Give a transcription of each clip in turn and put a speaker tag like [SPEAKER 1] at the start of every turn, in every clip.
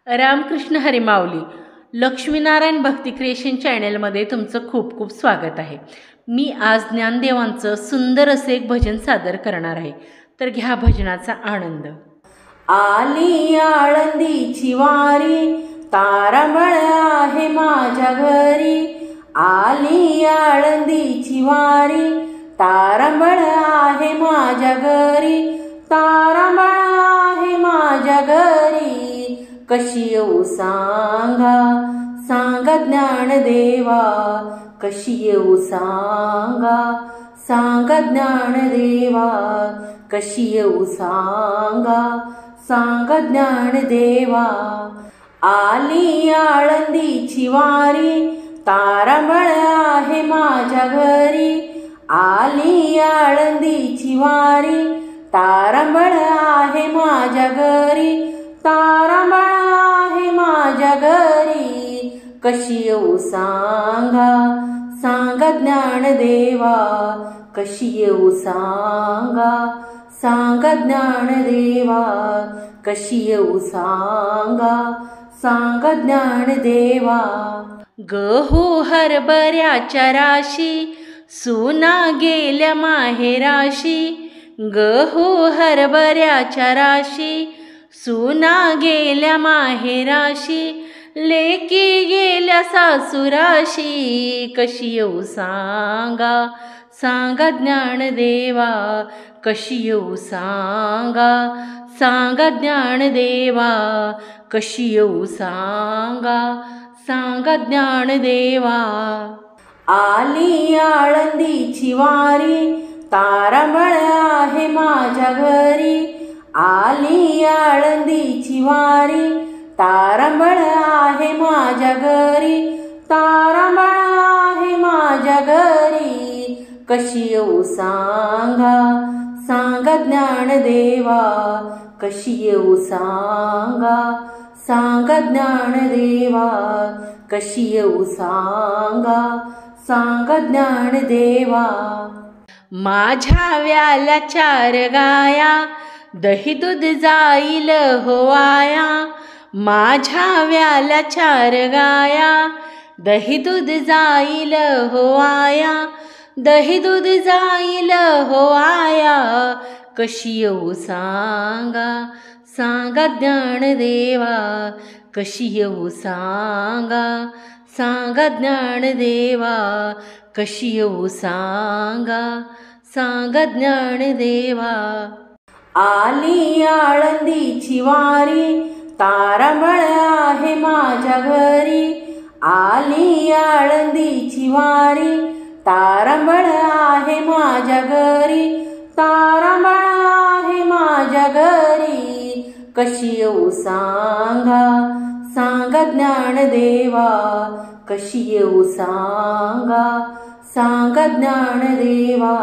[SPEAKER 1] रामकृष्ण हरी माऊली. लक्ष्मीनारायण भक्ती creation चॅनलमध्ये तुमचं खूप खूप स्वागत आहे. मी आज ज्ञानदेवांचं सुंदर असे एक भजन सादर करणार आहे, तर घ्या भजनाचा आनंद.
[SPEAKER 2] आली आळंदीची वारी, तारांबळ आहे माझ्या घरी. आली आळंदीची वारी, तारांबळ आहे माझ्या घरी. तारांबळ आहे माझ्या घरी. कशी येऊ सांगा, सांगा ज्ञानदेवा. कशी येऊ सांगा, सांगा ज्ञानदेवा. कशी येऊ सांगा, सांगा ज्ञानदेवा. आली आळंदीची वारी, तारांबळ आहे माझ्या घरी. आली आळंदीची वारी, तारांबळ आहे माझ्या घरी. तारांबळ आहे माझ्या घरी. कशी येऊ सांगा, सांगा ज्ञानदेवा. कशी येऊ सांगा, सांगा ज्ञानदेवा. कशी येऊ सांगा, सांगा ज्ञानदेवा.
[SPEAKER 1] गहू हरभऱ्याच्या राशी, सुना गेल्या माहेराशी. गहू हरभऱ्याच्या राशी, सुना गेल्या माहेराशी. लेकी गेल्या सासुराशी. कशी येऊ सांगा, सांगा ज्ञानदेवा. कशी येऊ सांगा, सांगा ज्ञानदेवा. कशी येऊ सांगा, सांगा ज्ञानदेवा.
[SPEAKER 2] आली आळंदीची वारी, तारांबळ आहे माझ्या घरी. आली आळंदीची वारी, तारांबळ आहे माझ्या घरी. तारांबळ आहे माझ्या घरी. कशी येऊ सांगा, सांगा ज्ञानदेवा. कशी येऊ सांगा, सांगा ज्ञानदेवा. कशी येऊ सांगा, सांगा ज्ञानदेवा.
[SPEAKER 1] माझ्या व्याला 4 गाया, दही दूध जाईल होवाया. माझ्या व्याला 4 गाया, दही दूध जाईल होवाया. दही दूध जाईल होवाया. कशी येऊ सांगा, सांगा ज्ञानदेवा. कशी येऊ सांगा, सांगा ज्ञानदेवा. कशी येऊ सांगा, सांगा ज्ञानदेवा.
[SPEAKER 2] आली आळंदीची वारी, तारांबळ आहे माझ्या घरी. आली आळंदीची वारी, तारांबळ आहे माझ्या घरी. तारांबळ आहे माझ्या घरी. कशी येऊ सांगा, सांगा ज्ञानदेवा. कशी येऊ सांगा, सांगा ज्ञानदेवा.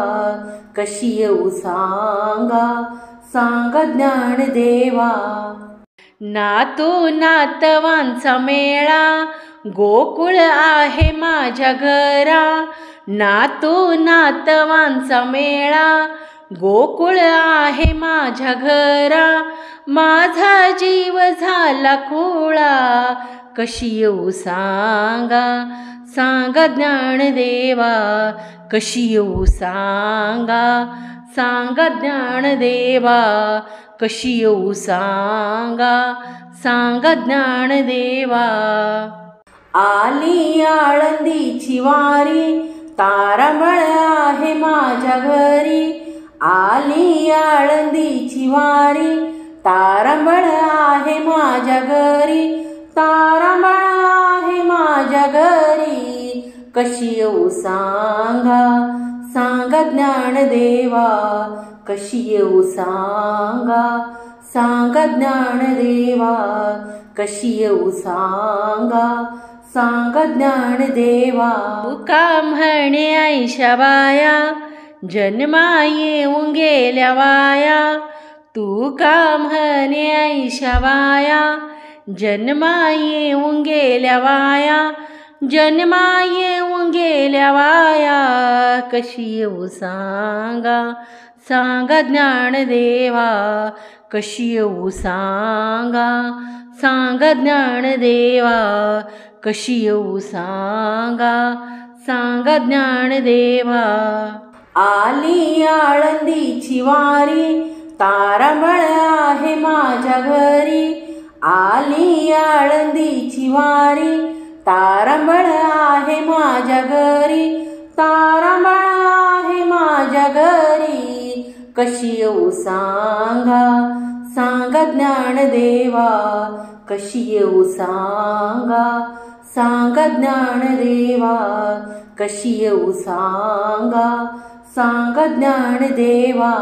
[SPEAKER 2] कशी येऊ सांगा, सांगा ज्ञानदेवा.
[SPEAKER 1] नातो नातवांचा मेळा, गोकुळ आहे माझ्या घरा. नातो नातवांचा मेळा, गोकुळ आहे माझ्या घरा. माझा जीव झाला खुळा. कशी येऊ सांगा, सांगा ज्ञानदेवा. कशी येऊ सांगा, सांगा ज्ञानदेवा. कशी येऊ सांगा, सांगा ज्ञानदेवा.
[SPEAKER 2] आली आळंदीची वारी, तारांबळ आहे माझ्या घरी. आली आळंदीची वारी, तारांबळ आहे माझ्या घरी. तारांबळ आहे माझ्या घरी. कशी येऊ सांगा, सांगा ज्ञानदेवा. कशी येऊ सांगा, सांगा ज्ञानदेवा. कशी येऊ सांगा, सांगा ज्ञानदेवा.
[SPEAKER 1] तुका म्हणे ऐशाबाया, जन्मा येऊन गेल्या वाया. तुका म्हणे ऐशाबाया, जन्मा येऊन गेल्या वाया. जन्मा येऊन गेल्या वाया. कशी येऊ सांगा, सांगा ज्ञानदेवा. कशी येऊ सांगा, सांगा ज्ञानदेवा कशी येऊ सांगा, सांगा ज्ञानदेवा.
[SPEAKER 2] आली आळंदीची वारी, तारांबळ आहे माझ्या घरी. आली आळंदीची वारी, तारांबळ आहे माझ्या घरी. तारांबळ आहे माझ्या घरी, कशी येऊ सांगा, सांगा ज्ञानदेवा. कशी येऊ सांगा, सांगा ज्ञानदेवा. कशी येऊ सांगा, सांगा ज्ञानदेवा.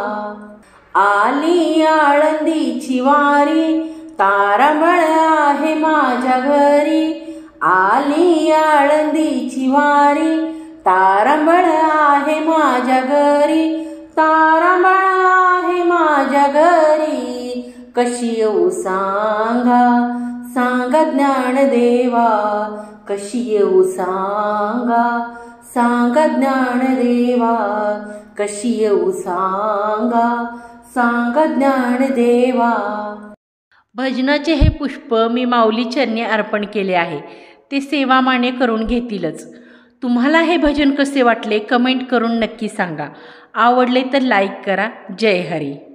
[SPEAKER 2] आली आळंदीची वारी, तारांबळ आहे माझ्या घरी. आली आळंदीची वारी, तारांबळ आहे माझ्या घरी. तारांबळ आहे माझ्या घरी, कशी येऊ सांगा, सांगा ज्ञानदेवा. कशी येऊ सांगा, सांगा ज्ञानदेवा. कशी येऊ सांगा, सांगा ज्ञानदेवा.
[SPEAKER 1] भजनाचे हे पुष्प मी माऊली चरणी अर्पण केले आहे. ते सेवा माने करून घेतीलच. तुम्हाला हे भजन कसे वाटले कमेंट करून नक्की सांगा. आवडले तर लाईक करा. जय हरी.